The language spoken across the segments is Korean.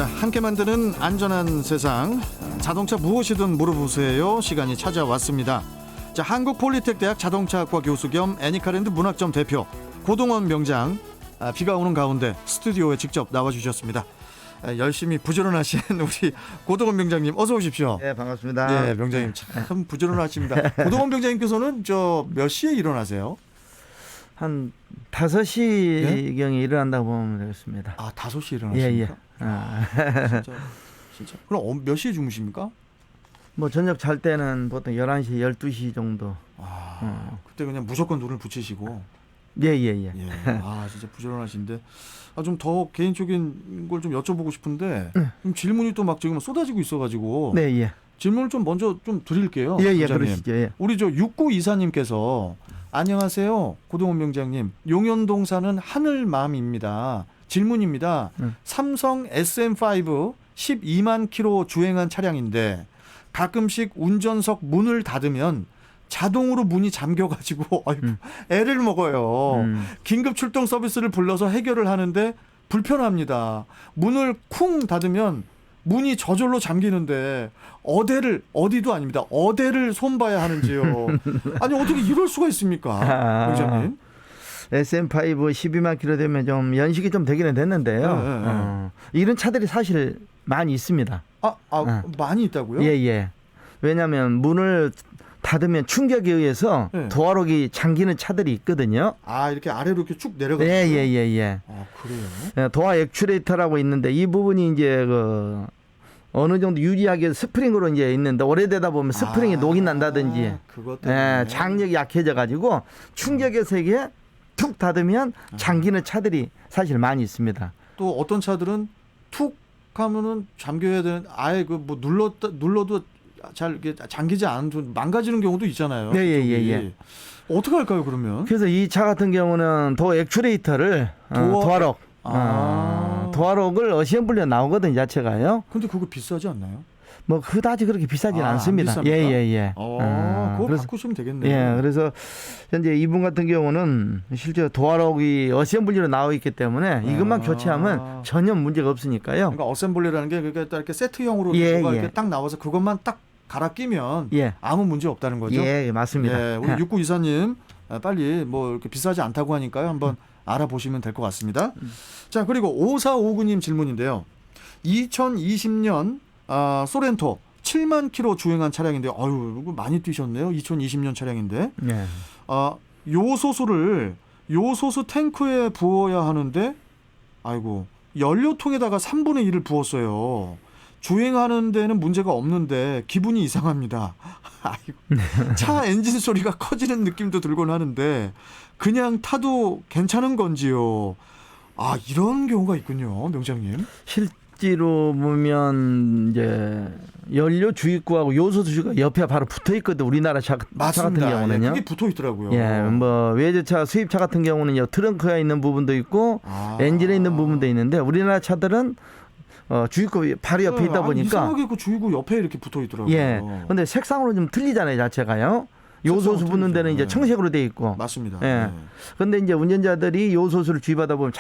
자, 함께 만드는 안전한 세상, 자동차 무엇이든 물어보세요 시간이 찾아왔습니다. 자, 한국폴리텍대학 자동차학과 교수 겸 애니카랜드 문학점 대표 고동원 명장, 비가 오는 가운데 스튜디오에 직접 나와주셨습니다. 열심히 부지런하신 우리 고동원 명장님 어서 오십시오. 네, 반갑습니다. 네, 명장님 참 부지런하십니다. 고동원 명장님께서는 몇 시에 일어나세요? 한 5시경에 일어난다고 보면 되겠습니다. 아, 5시에 일어나십니까? 예. 진짜. 그럼 몇 시에 주무십니까? 뭐 저녁 잘 때는 보통 11시, 12시 정도. 그때 그냥 무조건 눈을 붙이시고. 예. 진짜 부지런하신데. 좀 더 개인적인 걸 좀 여쭤보고 싶은데 좀 질문이 또 막 지금 쏟아지고 있어가지고. 네, 예. 질문을 좀 먼저 좀 드릴게요. 예, 명장님. 그러시죠. 예. 우리 6924님께서 안녕하세요, 고동원 명장님. 용현동 사는 하늘맘입니다. 질문입니다. 삼성 SM5 12만 킬로 주행한 차량인데 가끔씩 운전석 문을 닫으면 자동으로 문이 잠겨가지고 애를 먹어요. 긴급 출동 서비스를 불러서 해결을 하는데 불편합니다. 문을 쿵 닫으면 문이 저절로 잠기는데 어디도 아닙니다. 어디를 손봐야 하는지요. 아니 어떻게 이럴 수가 있습니까, 명장님? SM5 12만 킬로 되면 좀 연식이 좀 되기는 됐는데요. 이런 차들이 사실 많이 있습니다. 많이 있다고요? 예. 왜냐하면 문을 닫으면 충격에 의해서 도어록이 잠기는 차들이 있거든요. 이렇게 아래로 이렇게 쭉 내려가요? 예. 그래요? 도어 액추레이터라고 있는데 이 부분이 이제 어느 정도 유리하게 스프링으로 이제 있는데 오래되다 보면 스프링이 녹이 난다든지 장력이 약해져 가지고 충격의 세계에 툭 닫으면 잠기는 차들이 사실 많이 있습니다. 또 어떤 차들은 툭 하면은 잠겨야 되는 아예 눌러도 잘 이렇게 잠기지 않은 망가지는 경우도 있잖아요. 예. 어떻게 할까요, 그러면? 그래서 이 차 같은 경우는 도어 액추레이터를 도어록 도어록을 어셈블리에 나오거든요, 자체가요. 근데 그거 비싸지 않나요? 뭐 그다지 그렇게 비싸진 않습니다. 예. 그거 바꾸시면 되겠네요. 예, 그래서 현재 이분 같은 경우는 실제 도어록이 어셈블리로 나와 있기 때문에 이것만 교체하면 전혀 문제가 없으니까요. 그러니까 어셈블리라는 게 그러니까 이렇게 세트형으로 이렇게 딱 나와서 그것만 딱 갈아 끼면 아무 문제 없다는 거죠. 예, 맞습니다. 우리 6924님 빨리 뭐 이렇게 비싸지 않다고 하니까요. 한번 알아보시면 될 것 같습니다. 자, 그리고 5459님 질문인데요. 2020년 소렌토 7만 킬로 주행한 차량인데 이거 많이 뛰셨네요. 2020년 차량인데. 요소수 탱크에 부어야 하는데 연료통에다가 3분의 1을 부었어요. 주행하는 데는 문제가 없는데 기분이 이상합니다. 차 엔진 소리가 커지는 느낌도 들곤 하는데 그냥 타도 괜찮은 건지요. 이런 경우가 있군요, 명장님. 실제로 보면 이제 연료 주입구하고 요소 주입구가 옆에 바로 붙어 있거든요. 우리나라 차 같은 경우는요. 그게 붙어 있더라고요. 뭐 외제차 수입차 같은 경우는 트렁크에 있는 부분도 있고 엔진에 있는 부분도 있는데 우리나라 차들은 주입구 바로 옆에 있다 보니까 이상하게 그 주입구 옆에 이렇게 붙어 있더라고요. 근데 색상으로 좀 틀리잖아요, 자체가요. 요소수 붙는 데는 이제 청색으로 돼 있고. 맞습니다. 그런데 이제 운전자들이 요소수를 주입하다 보면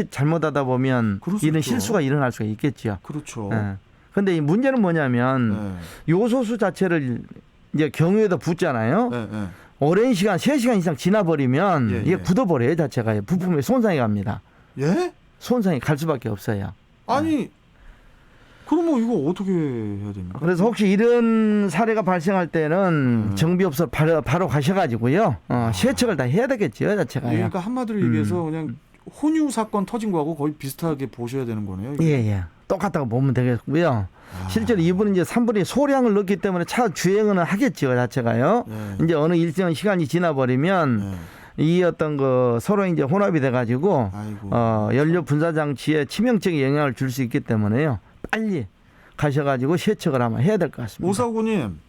잘못하다 보면 이런 실수가 일어날 수가 있겠죠. 그렇죠. 그런데 이 문제는 뭐냐면 요소수 자체를 이제 경유에다 붓잖아요. 오랜 시간, 3시간 이상 지나버리면 이게 굳어버려요, 자체가. 부품에 손상이 갑니다. 예? 손상이 갈 수밖에 없어요. 그러면 이거 어떻게 해야 됩니까? 그래서 혹시 이런 사례가 발생할 때는 정비업소 바로 가셔가지고요. 세척을 다 해야 되겠죠, 자체가요. 그러니까 한마디로 얘기해서 그냥 혼유 사건 터진 거하고 거의 비슷하게 보셔야 되는 거네요. 예. 똑같다고 보면 되겠고요. 실제로 이분은 이제 3분의 소량을 넣기 때문에 차 주행은 하겠죠, 자체가요. 이제 어느 일정 시간이 지나버리면 이 서로 이제 혼합이 돼가지고 연료 분사 장치에 치명적인 영향을 줄 수 있기 때문에요. 빨리 가셔가지고 세척을 한번 해야 될 것 같습니다. 오사구님,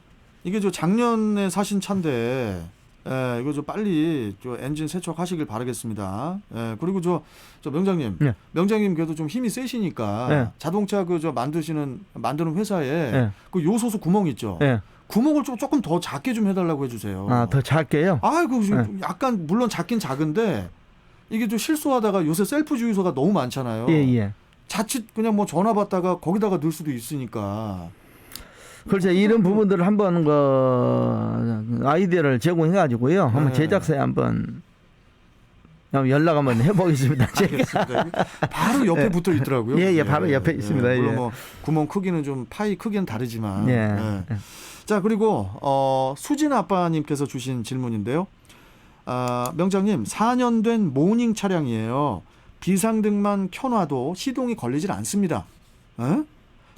이게 작년에 사신 차인데 이거 빨리 엔진 세척하시길 바라겠습니다. 그리고 명장님, 명장님 그래도 좀 힘이 세시니까 자동차 만드는 회사에 그 요소수 구멍 있죠. 구멍을 조금 더 작게 좀 해달라고 해주세요. 더 작게요? 약간 물론 작긴 작은데 이게 좀 실수하다가 요새 셀프 주유소가 너무 많잖아요. 자칫 그냥 뭐 전화 받다가 거기다가 넣을 수도 있으니까. 그렇죠. 이런 부분들을 한번 아이디어를 제공해 가지고요. 한번 제작사에 한번 연락 한번 해보겠습니다. 알겠습니다. 바로 옆에 붙어 있더라고요. 예, 바로 옆에 있습니다. 물론 뭐 구멍 크기는 좀 파이 크기는 다르지만. 예. 자, 그리고 수진 아빠님께서 주신 질문인데요. 명장님, 4년 된 모닝 차량이에요. 비상등만 켜놔도 시동이 걸리질 않습니다.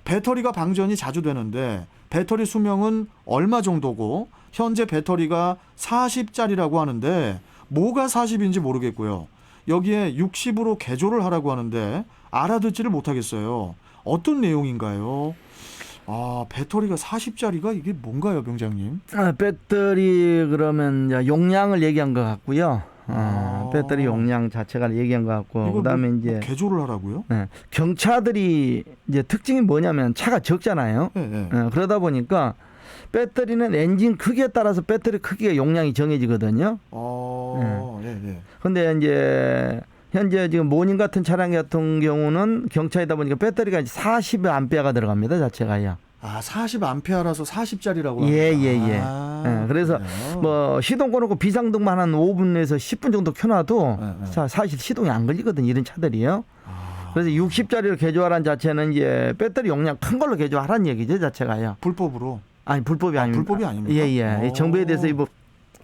배터리가 방전이 자주 되는데 배터리 수명은 얼마 정도고 현재 배터리가 40짜리라고 하는데 뭐가 40인지 모르겠고요. 여기에 60으로 개조를 하라고 하는데 알아듣지를 못하겠어요. 어떤 내용인가요? 배터리가 40짜리가 이게 뭔가요, 병장님? 배터리 그러면 용량을 얘기한 것 같고요. 배터리 용량 자체가 얘기한 것 같고, 그다음에 이제 개조를 하라고요? 네, 경차들이 이제 특징이 뭐냐면 차가 적잖아요. 네. 그러다 보니까 배터리는 엔진 크기에 따라서 배터리 크기의 용량이 정해지거든요. 네. 근데 이제 현재 지금 모닝 같은 차량 같은 경우는 경차이다 보니까 배터리가 40A 들어갑니다, 자체가요. 40A라서 40짜리라고. 예. 그래서 뭐 시동 꺼놓고 비상등만 한 5분에서 10분 정도 켜놔도 사실 시동이 안 걸리거든요, 이런 차들이요. 그래서 60짜리로 개조하라는 자체는 이제 배터리 용량 큰 걸로 개조하라는 얘기죠, 자체가요. 불법으로? 아니, 불법이 아닙니다. 불법이 아닙니까? 예. 정부에 대해서 뭐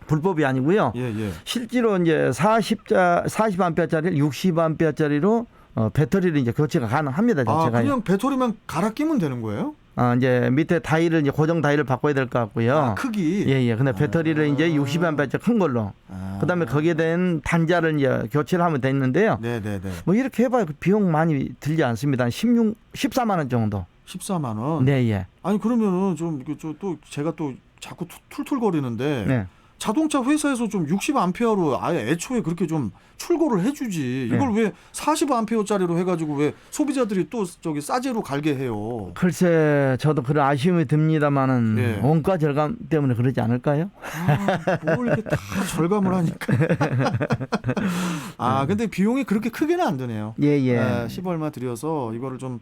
불법이 아니고요. 예. 실제로 이제 40A짜리를 60A짜리로 배터리를 이제 교체가 가능합니다, 자체가요. 그냥 배터리만 갈아 끼면 되는 거예요? 이제 밑에 다이를 이제 고정 다이를 바꿔야 될 것 같고요. 크기. 예. 근데 배터리를 이제 60A 큰 걸로. 그다음에 거기에 대한 단자를 이제 교체를 하면 되는데요. 네. 뭐 이렇게 해봐야 그 비용 많이 들지 않습니다. 한 14만 원 정도. 14만 원. 네. 아니 그러면은 또 제가 또 자꾸 툴툴거리는데. 네. 자동차 회사에서 좀 60A로 아예 애초에 그렇게 좀 출고를 해주지. 이걸 왜 40A짜리로 해가지고 왜 소비자들이 또 싸제로 갈게 해요? 글쎄, 저도 그런 아쉬움이 듭니다만은 원가 절감 때문에 그러지 않을까요? 뭘 이렇게 다 절감을 하니까. 근데 비용이 그렇게 크게는 안 드네요. 예. 10 얼마 들여서 이거를 좀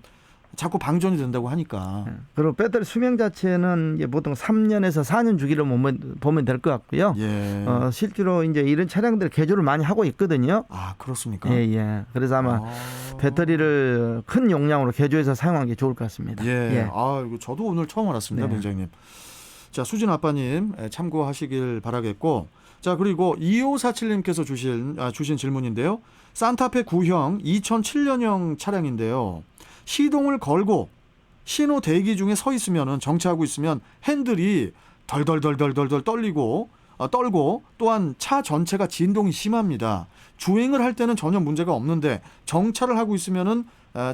자꾸 방전이 된다고 하니까. 그리고 배터리 수명 자체는 이제 보통 3년에서 4년 주기로 보면 될 것 같고요. 예. 실제로 이제 이런 차량들 개조를 많이 하고 있거든요. 그렇습니까? 예. 그래서 아마 배터리를 큰 용량으로 개조해서 사용하는 게 좋을 것 같습니다. 예. 이거 저도 오늘 처음 알았습니다, 병장님. 자, 수진 아빠님 참고하시길 바라겠고. 자, 그리고 2547님께서 주신 질문인데요. 산타페 9형 2007년형 차량인데요. 시동을 걸고 신호 대기 중에 서 있으면은 정차하고 있으면 핸들이 덜덜덜덜덜 떨고 또한 차 전체가 진동이 심합니다. 주행을 할 때는 전혀 문제가 없는데 정차를 하고 있으면은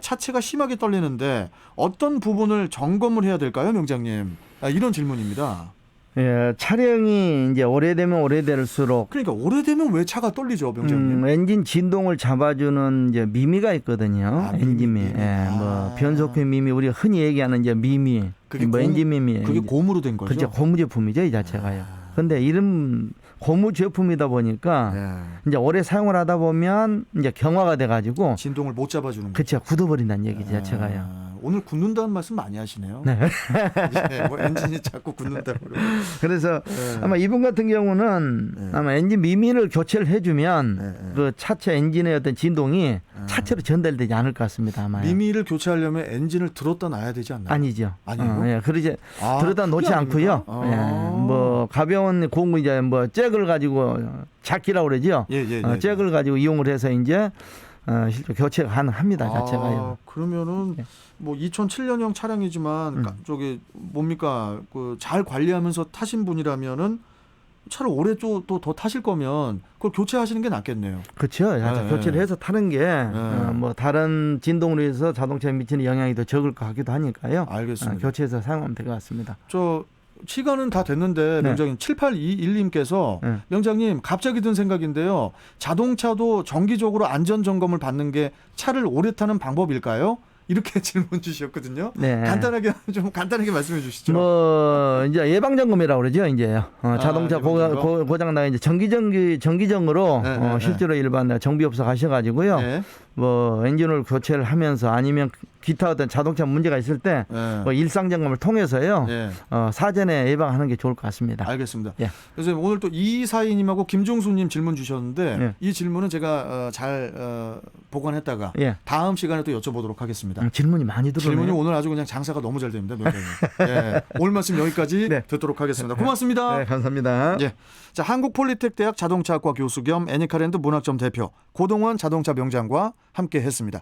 차체가 심하게 떨리는데 어떤 부분을 점검을 해야 될까요, 명장님? 이런 질문입니다. 예, 차량이 이제 오래될수록 그러니까 오래되면 왜 차가 떨리죠, 병장님? 엔진 진동을 잡아주는 이제 미미가 있거든요. 엔진미. 뭐 변속기 미미, 우리가 흔히 얘기하는 이제 미미. 그게 뭐 엔진 미미. 그게 고무로 된 거죠? 그렇죠. 고무 제품이죠, 이 자체가요. 근데 이런 고무 제품이다 보니까 이제 오래 사용을 하다 보면 이제 경화가 돼가지고 진동을 못 잡아주는 거죠. 그렇죠. 굳어버린다는 얘기죠, 자체가요. 오늘 굳는다는 말씀 많이 하시네요. 네. 뭐 엔진이 자꾸 굳는다고. 그래서 아마 이분 같은 경우는 아마 엔진 미미를 교체를 해주면 그 차체 엔진의 어떤 진동이 차체로 전달되지 않을 것 같습니다. 아마. 미미를 교체하려면 엔진을 들었다 놔야 되지 않나요? 아니죠. 아니요. 그러지 들었다 놓지 않고요. 뭐 가벼운 공구 이제 뭐 잭을 가지고 자키라고 그러죠. 잭을 가지고 이용을 해서 이제 실제 교체가 가능합니다, 자체가요. 그러면은 뭐 2007년형 차량이지만 저기 뭡니까 잘 관리하면서 타신 분이라면은 차를 오래 또 더 타실 거면 그걸 교체하시는 게 낫겠네요. 그렇죠. 교체를 해서 타는 게 뭐 다른 진동으로 해서 자동차에 미치는 영향이 더 적을 것 같기도 하니까요. 알겠습니다. 교체해서 사용하면 될 것 같습니다. 시간은 다 됐는데 명장님 7821님께서 명장님 갑자기 든 생각인데요. 자동차도 정기적으로 안전점검을 받는 게 차를 오래 타는 방법일까요? 이렇게 질문 주셨거든요. 네. 간단하게 말씀해 주시죠. 뭐 이제 예방 점검이라고 그러죠. 이제 자동차 고장 나 이제 정기적으로 네. 실제로 일반 정비업소 가셔가지고요. 네. 뭐 엔진오일 교체를 하면서 아니면 기타 어떤 자동차 문제가 있을 때 뭐 일상 점검을 통해서요. 사전에 예방하는 게 좋을 것 같습니다. 알겠습니다. 예. 그래서 오늘 또 이사희님하고 김종수님 질문 주셨는데 예. 이 질문은 제가 잘 보관했다가 예. 다음 시간에 또 여쭤보도록 하겠습니다. 질문이 많이 들어오네요. 질문이 오늘 아주 그냥 장사가 너무 잘 됩니다. 명장님. 예. 오늘 말씀 여기까지 네. 듣도록 하겠습니다. 고맙습니다. 네, 감사합니다. 예. 자, 한국폴리텍대학 자동차학과 교수 겸 애니카랜드 문학점 대표 고동원 자동차 명장과 함께했습니다.